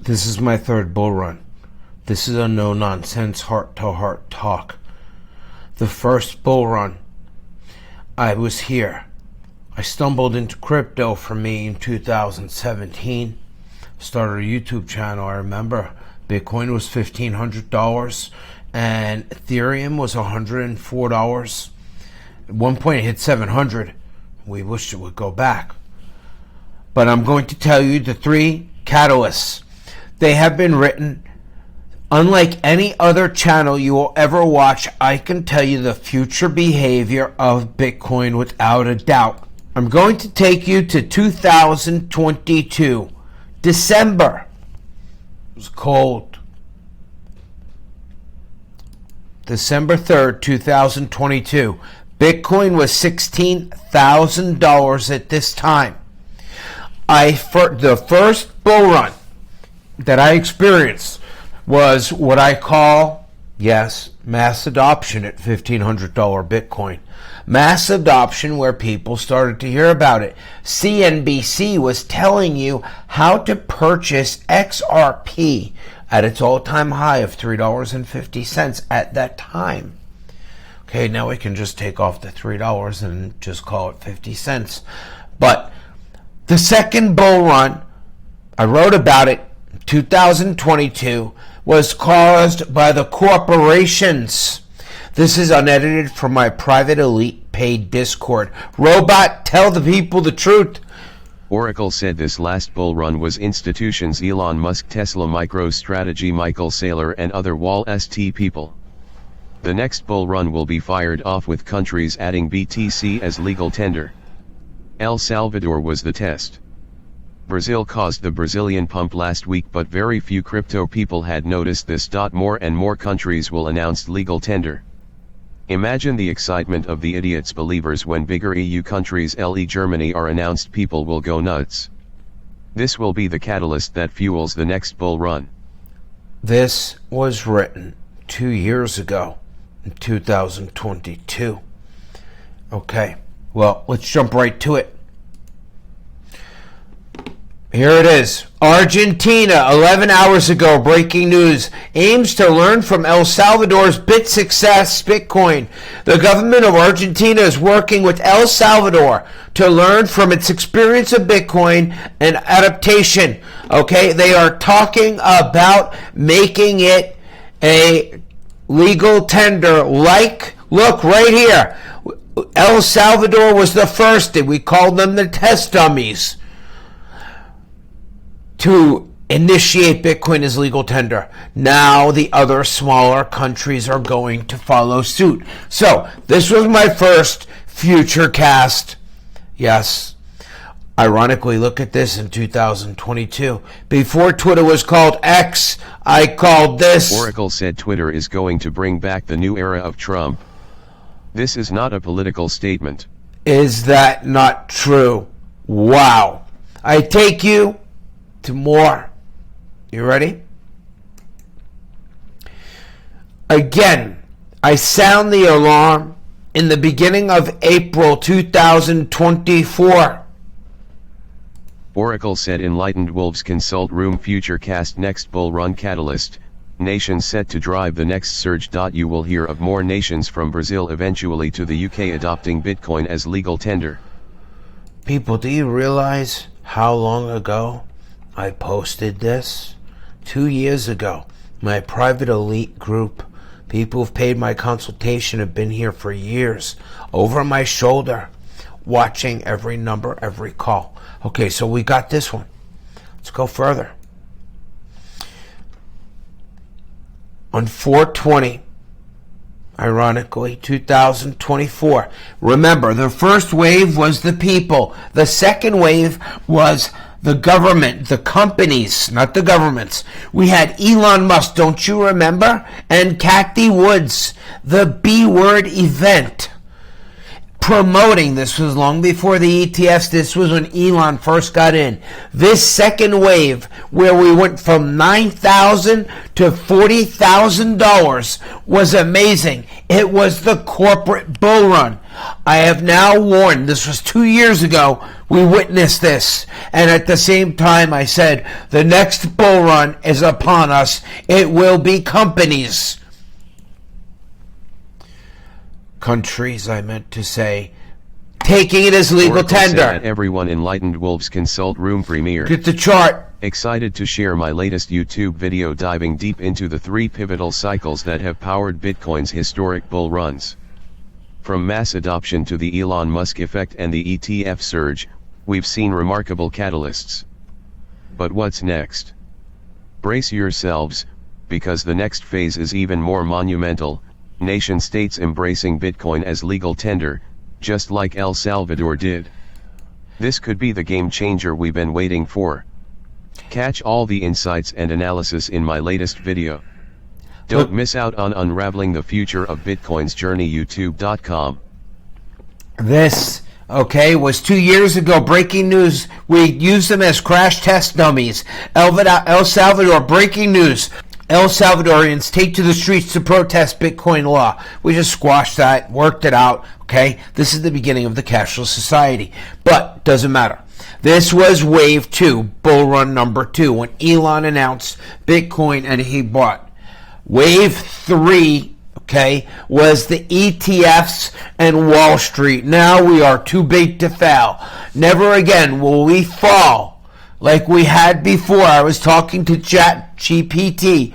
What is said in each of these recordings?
This is my third bull run. This is a no-nonsense, heart-to-heart talk. The first bull run, I was here. I stumbled into crypto for me in 2017. Started a YouTube channel, I remember. Bitcoin was $1,500 and Ethereum was $104. At one point it hit 700. We wished it would go back. But I'm going to tell you the three catalysts. They have been written. Unlike any other channel you will ever watch, I can tell you the future behavior of Bitcoin without a doubt. I'm going to take you to 2022, December. It was cold. December 3rd, 2022. Bitcoin was $16,000 at this time. The first bull run that I experienced was what I call, yes, mass adoption at $1,500 Bitcoin. Mass adoption where people started to hear about it. CNBC was telling you how to purchase XRP at its all-time high of $3.50 at that time. Okay, now we can just take off the $3 and just call it 50 cents. But the second bull run, I wrote about it, 2022, was caused by the corporations. This is unedited from my private elite paid Discord. Robot, tell the people the truth. Oracle said this last bull run was institutions Elon Musk, Tesla, MicroStrategy, Michael Saylor and other Wall St people. The next bull run will be fired off with countries adding BTC as legal tender. El Salvador was the test. Brazil caused the Brazilian pump last week, but very few crypto people had noticed this. More and more countries will announce legal tender. Imagine the excitement of the idiots believers when bigger EU countries like Germany are announced. People will go nuts. This will be the catalyst that fuels the next bull run. This was written 2 years ago in 2022. Okay, well, let's jump right to it. Here it is. Argentina, 11 hours ago, breaking news, aims to learn from El Salvador's success, Bitcoin. The government of Argentina is working with El Salvador to learn from its experience of Bitcoin and adaptation. Okay, they are talking about making it a legal tender. Look right here. El Salvador was the first, and we called them the test dummies, to initiate Bitcoin as legal tender. Now the other smaller countries are going to follow suit. So this was my first future cast. Yes. Ironically, look at this in 2022. Before Twitter was called X, I called this. Oracle said Twitter is going to bring back the new era of Trump. This is not a political statement. Is that not true? Wow. I take you to more. You ready? Again, I sound the alarm in the beginning of April 2024. Oracle said Enlightened Wolves consult room future cast next bull run catalyst, nations set to drive the next surge. You will hear of more nations from Brazil eventually to the UK adopting Bitcoin as legal tender. People, do you realize how long ago I posted this? 2 years ago. My private elite group, people who've paid my consultation, have been here for years, over my shoulder, watching every number, every call. Okay, so we got this one. Let's go further. On 4/20, ironically, 2024. Remember, the first wave was the people. The second wave was the government, the companies, not the governments. We had Elon Musk, don't you remember? And Kathy Woods, the B-word event, promoting. This was long before the ETFs. This was when Elon first got in. This second wave, where we went from $9,000 to $40,000, was amazing. It was the corporate bull run. I have now warned, this was 2 years ago, we witnessed this. And at the same time, I said, the next bull run is upon us. It will be companies. Countries, I meant to say, taking it as legal tender. At everyone Enlightened Wolves Consult Room premiere. Get the chart. Excited to share my latest YouTube video diving deep into the 3 pivotal cycles that have powered Bitcoin's historic bull runs. From mass adoption to the Elon Musk effect and the ETF surge, we've seen remarkable catalysts. But what's next? Brace yourselves, because the next phase is even more monumental, nation-states embracing Bitcoin as legal tender, just like El Salvador did. This could be the game changer we've been waiting for. Catch all the insights and analysis in my latest video. Don't miss out on unraveling the future of Bitcoin's journey. YouTube.com. This, was 2 years ago. Breaking news. We used them as crash test dummies. El Salvador, breaking news. El Salvadorians take to the streets to protest Bitcoin law. We just squashed that, worked it out. This is the beginning of the cashless society. But doesn't matter. This was wave 2, bull run number 2, when Elon announced Bitcoin and he bought. Wave 3, was the ETFs and Wall Street. Now we are too big to fail. Never again will we fall like we had before. I was talking to ChatGPT,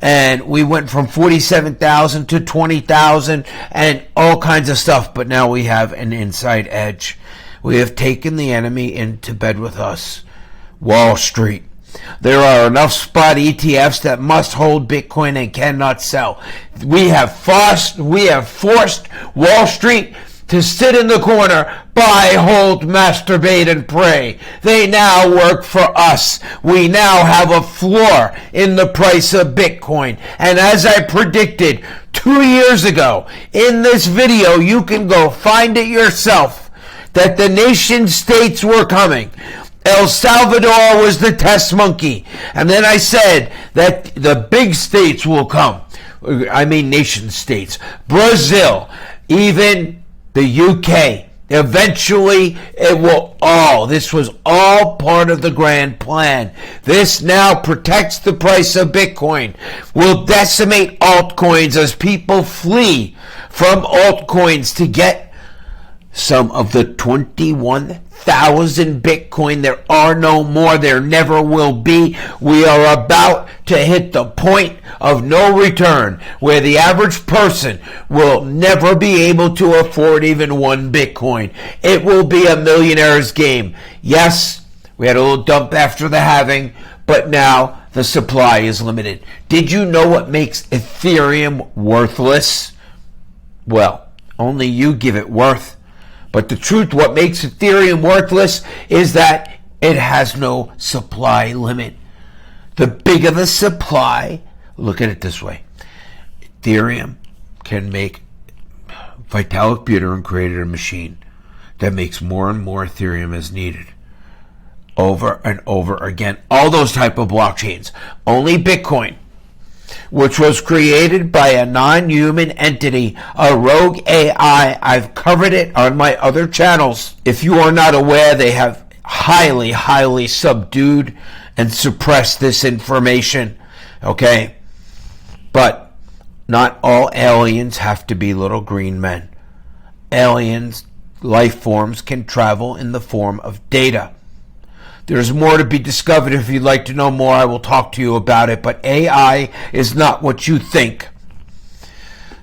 and we went from 47,000 to 20,000 and all kinds of stuff. But now we have an inside edge. We have taken the enemy into bed with us. Wall Street. There are enough spot ETFs that must hold Bitcoin and cannot sell. We have forced Wall Street to sit in the corner, buy, hold, masturbate, and pray. They now work for us. We now have a floor in the price of Bitcoin. And as I predicted 2 years ago, in this video, you can go find it yourself, that the nation states were coming. El Salvador was the test monkey. And then I said that the big states will come. I mean nation states. Brazil, even the UK. Eventually, it will all. This was all part of the grand plan. This now protects the price of Bitcoin. Will decimate altcoins as people flee from altcoins to get some of the 21,000 Bitcoin. There are no more. There never will be. We are about to hit the point of no return where the average person will never be able to afford even 1 Bitcoin. It will be a millionaire's game. Yes, we had a little dump after the halving, but now the supply is limited. Did you know what makes Ethereum worthless? Well, only you give it worth. But the truth, what makes Ethereum worthless is that it has no supply limit. The bigger the supply, look at it this way. Ethereum can make Vitalik Buterin created a machine that makes more and more Ethereum as needed. Over and over again. All those type of blockchains. Only Bitcoin, which was created by a non-human entity, a rogue AI. I've covered it on my other channels. If you are not aware, they have highly subdued and suppressed this information. But not all aliens have to be little green men. Aliens, life forms, can travel in the form of data. There's more to be discovered. If you'd like to know more, I will talk to you about it. But AI is not what you think.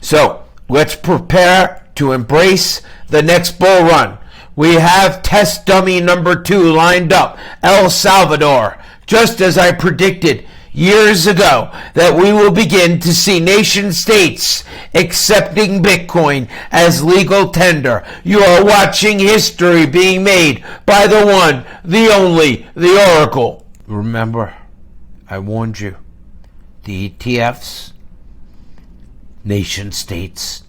So let's prepare to embrace the next bull run. We have test dummy number 2 lined up, El Salvador. Just as I predicted years ago, that we will begin to see nation states accepting Bitcoin as legal tender. You are watching history being made by the one, the only, the Oracle. Remember, I warned you. The ETFs, nation states,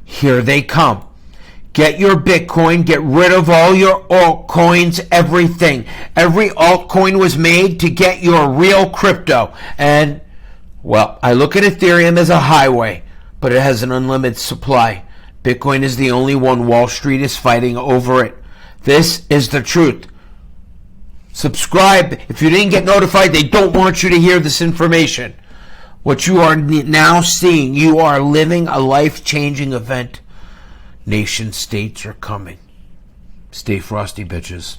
here they come. Get your Bitcoin, get rid of all your altcoins, everything. Every altcoin was made to get your real crypto. And, well, I look at Ethereum as a highway, but it has an unlimited supply. Bitcoin is the only one. Wall Street is fighting over it. This is the truth. Subscribe. If you didn't get notified, they don't want you to hear this information. What you are now seeing, you are living a life-changing event. Nation states are coming. Stay frosty, bitches.